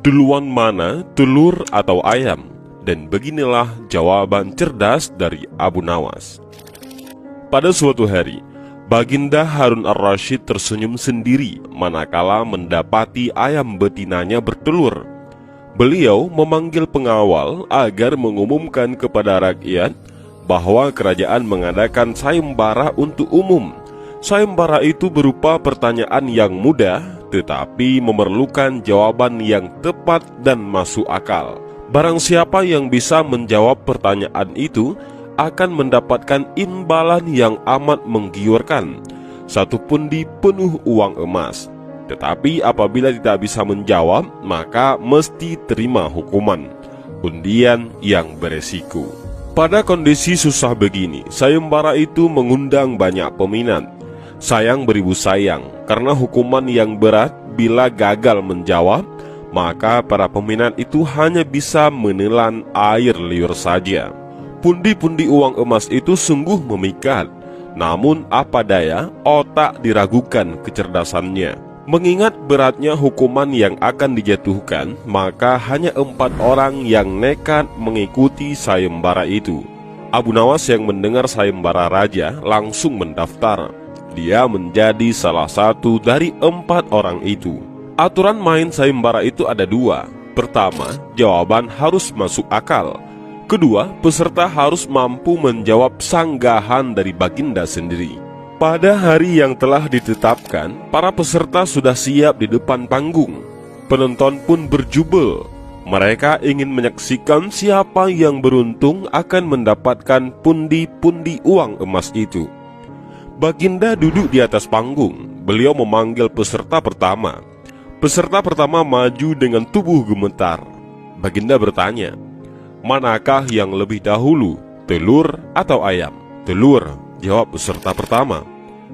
Duluan mana, telur atau ayam? Dan beginilah jawaban cerdas dari Abu Nawas. Pada suatu hari, Baginda Harun ar-Rasyid tersenyum sendiri manakala mendapati ayam betinanya bertelur. Beliau memanggil pengawal agar mengumumkan kepada rakyat bahwa kerajaan mengadakan sayembara untuk umum. Sayembara itu berupa pertanyaan yang mudah, tetapi memerlukan jawaban yang tepat dan masuk akal. Barang siapa yang bisa menjawab pertanyaan itu akan mendapatkan imbalan yang amat menggiurkan, 1 pundi penuh uang emas. Tetapi apabila tidak bisa menjawab, maka mesti terima hukuman, undian yang beresiko. Pada kondisi susah begini, sayembara itu mengundang banyak peminat. Sayang beribu sayang, karena hukuman yang berat bila gagal menjawab, maka para peminat itu hanya bisa menelan air liur saja. Pundi-pundi uang emas itu sungguh memikat, namun apa daya, otak diragukan kecerdasannya. Mengingat beratnya hukuman yang akan dijatuhkan, maka hanya 4 orang yang nekat mengikuti sayembara itu. Abu Nawas yang mendengar sayembara raja langsung mendaftar. Dia menjadi salah satu dari 4 orang itu. Aturan main sayembara itu ada 2. Pertama, jawaban harus masuk akal. Kedua, peserta harus mampu menjawab sanggahan dari Baginda sendiri. Pada hari yang telah ditetapkan, para peserta sudah siap di depan panggung. Penonton pun berjubel. Mereka ingin menyaksikan siapa yang beruntung akan mendapatkan pundi-pundi uang emas itu. Baginda duduk di atas panggung. Beliau memanggil peserta pertama. Peserta pertama maju dengan tubuh gemetar. Baginda bertanya, "Manakah yang lebih dahulu, telur atau ayam?" "Telur," jawab peserta pertama.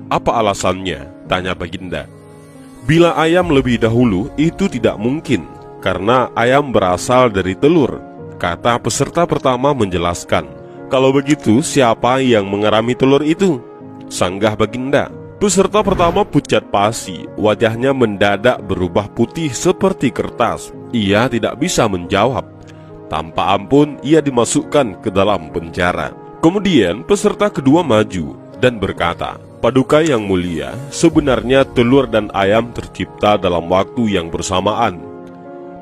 "Apa alasannya?" tanya Baginda. "Bila ayam lebih dahulu, itu tidak mungkin, karena ayam berasal dari telur," kata peserta pertama menjelaskan. "Kalau begitu, siapa yang mengerami telur itu?" sanggah Baginda. Peserta pertama pucat pasi, wajahnya mendadak berubah putih seperti kertas. Ia tidak bisa menjawab. Tanpa ampun ia dimasukkan ke dalam penjara. Kemudian peserta kedua maju dan berkata, "Paduka yang mulia, sebenarnya telur dan ayam tercipta dalam waktu yang bersamaan."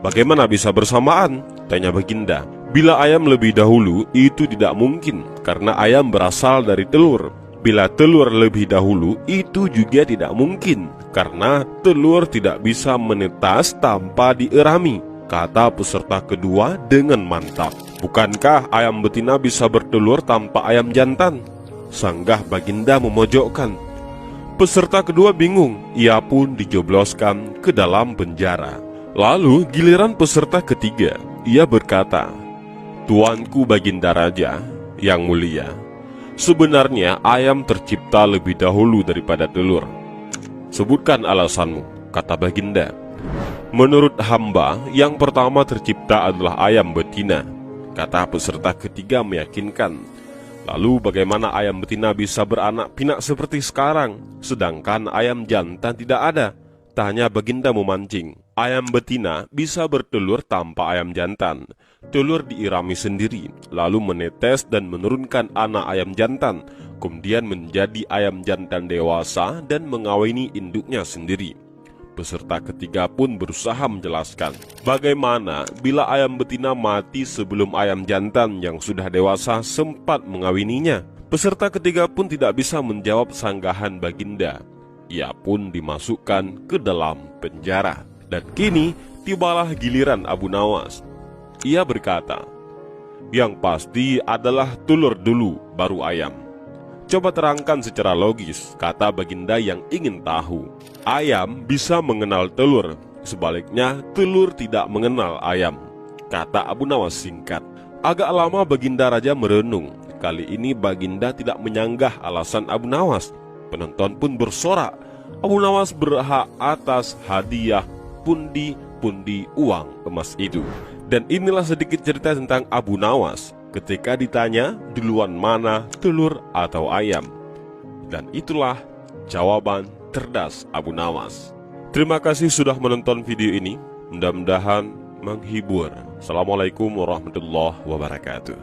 "Bagaimana bisa bersamaan?" tanya Baginda. "Bila ayam lebih dahulu, itu tidak mungkin, karena ayam berasal dari telur. Bila telur lebih dahulu, itu juga tidak mungkin, karena telur tidak bisa menetas tanpa dierami," kata peserta kedua dengan mantap. "Bukankah ayam betina bisa bertelur tanpa ayam jantan?" sanggah Baginda memojokkan. Peserta kedua bingung, ia pun dijebloskan ke dalam penjara. Lalu giliran peserta ketiga, ia berkata, "Tuanku Baginda Raja yang mulia, sebenarnya ayam tercipta lebih dahulu daripada telur." "Sebutkan alasanmu," kata Baginda. "Menurut hamba, yang pertama tercipta adalah ayam betina," kata peserta ketiga meyakinkan. "Lalu bagaimana ayam betina bisa beranak pinak seperti sekarang, sedangkan ayam jantan tidak ada?" tanya Baginda memancing. "Ayam betina bisa bertelur tanpa ayam jantan. Telur diirami sendiri, lalu menetes dan menurunkan anak ayam jantan, kemudian menjadi ayam jantan dewasa dan mengawini induknya sendiri." Peserta ketiga pun berusaha menjelaskan, "Bagaimana bila ayam betina mati sebelum ayam jantan yang sudah dewasa sempat mengawininya?" Peserta ketiga pun tidak bisa menjawab sanggahan Baginda. Ia pun dimasukkan ke dalam penjara. Dan kini tibalah giliran Abu Nawas. Ia berkata, "Yang pasti adalah telur dulu, baru ayam." "Coba terangkan secara logis," kata Baginda yang ingin tahu. "Ayam bisa mengenal telur, sebaliknya telur tidak mengenal ayam," kata Abu Nawas singkat. Agak lama Baginda Raja merenung. Kali ini Baginda tidak menyanggah alasan Abu Nawas. Penonton pun bersorak, Abu Nawas berhak atas hadiah pundi-pundi uang emas itu. Dan inilah sedikit cerita tentang Abu Nawas ketika ditanya duluan mana, telur atau ayam. Dan itulah jawaban cerdas Abu Nawas. Terima kasih sudah menonton video ini. Mudah-mudahan menghibur. Assalamualaikum warahmatullahi wabarakatuh.